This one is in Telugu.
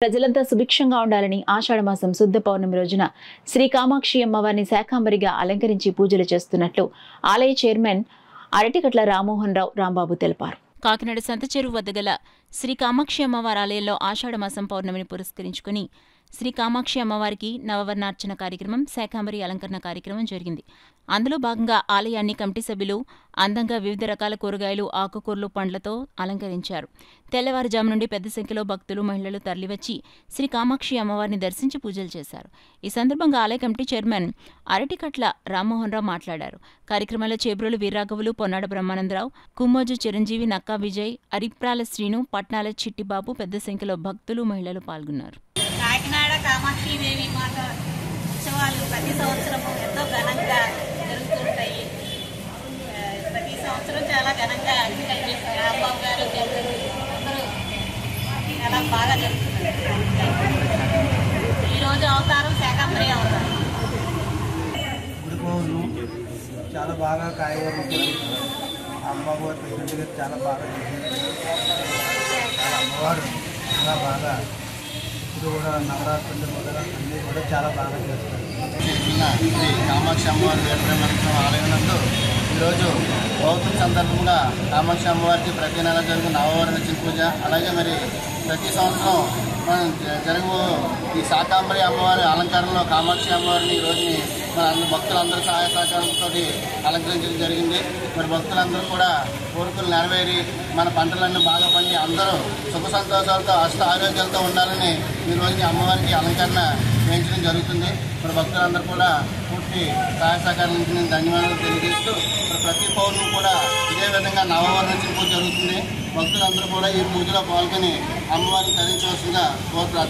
ప్రజలంతా సుభిక్షంగా ఉండాలని ఆషాఢమాసం శుద్ధ పౌర్ణమి రోజున శ్రీ కామాక్షి అమ్మవారిని శాకాంబరిగా అలంకరించి పూజలు చేస్తున్నట్లు ఆలయ చైర్మన్ అరటికట్ల రామ్మోహన్ రావు రాంబాబు తెలిపారు. కాకినాడ సంతచెరువు వద్ద గల శ్రీ కామాక్షి అమ్మవారి ఆలయంలో ఆషాఢమాసం పౌర్ణమిని పురస్కరించుకుని శ్రీ కామాక్షి అమ్మవారికి నవవర్ణార్చన కార్యక్రమం, శాకాంబరి అలంకరణ కార్యక్రమం జరిగింది. అందులో భాగంగా ఆలయాన్ని కమిటీ సభ్యులు అందంగా వివిధ రకాల కూరగాయలు, ఆకుకూరలు, పండ్లతో అలంకరించారు. తెల్లవారుజాము నుండి పెద్ద సంఖ్యలో భక్తులు, మహిళలు తరలివచ్చి శ్రీ కామాక్షి అమ్మవారిని దర్శించి పూజలు చేశారు. ఈ సందర్భంగా ఆలయ కమిటీ చైర్మన్ అరటికట్ల రామ్మోహన్ రావు మాట్లాడారు. కార్యక్రమంలో చేబ్రోలు వీర్రాఘవులు, పొన్నాడ బ్రహ్మానందరావు, కుమ్మోజు చిరంజీవి, నక్కా విజయ్, అరిప్రాల శ్రీను, పట్నాల చిట్టిబాబు పెద్ద సంఖ్యలో భక్తులు, మహిళలు పాల్గొన్నారు. కాకినాడ కామాక్షిదేవి మాత ఉత్సవాలు ప్రతి సంవత్సరం ఎంతో ఘనంగా జరుగుతుంటాయి. ప్రతి సంవత్సరం చాలా ఘనంగా రాంబాబు గారు అందరూ చాలా బాగా జరుగుతున్నారు. ఈరోజు అవతారం శాకాంబరి అవతారం. చాలా బాగా కాయగూరలు అమ్మవారు ప్రెసిడెంట్ గారు చాలా బాగా అమ్మవారు చాలా బాగా ఇప్పుడు కూడా నవరాత్రులు మొదలు అన్నీ కూడా చాలా బాగా చేస్తారు. శ్రీ కామాక్షి అమ్మవారి వేటమంత్రం ఆలయం నందు ఈరోజు పౌర్ణమి సందర్భంగా కామాక్షి అమ్మవారికి ప్రతి నెల జరుగు నవవర్ణ పూజ, అలాగే మరి ప్రతి సంవత్సరం మనం జరుగు ఈ శాకాంబరి అమ్మవారి అలంకరణలో కామాక్షి అమ్మవారిని ఈరోజు మన భక్తులందరూ సహాయ సహకారంతో అలంకరించడం జరిగింది. మరి భక్తులందరూ కూడా కోరికలు నెరవేరి మన పంటలన్నీ బాగా పండి అందరూ సుఖ సంతోషాలతో అష్ట ఆరోగ్యాలతో ఉండాలని ఈ రోజుని అమ్మవారికి అలంకరణ చేయించడం జరుగుతుంది. మరి భక్తులందరూ కూడా పూర్తి సహాయ సహకారానికి ధన్యవాదాలు తెలియజేస్తూ మరి ప్రతి పౌర్ణమి కూడా ఇదే విధంగా నవవర్ణ పూజ జరుగుతుంది. భక్తులందరూ కూడా ఈ పూజలో పాల్గొని అమ్మవారిని ధరించవలసిందిగా కోరుతున్నారు.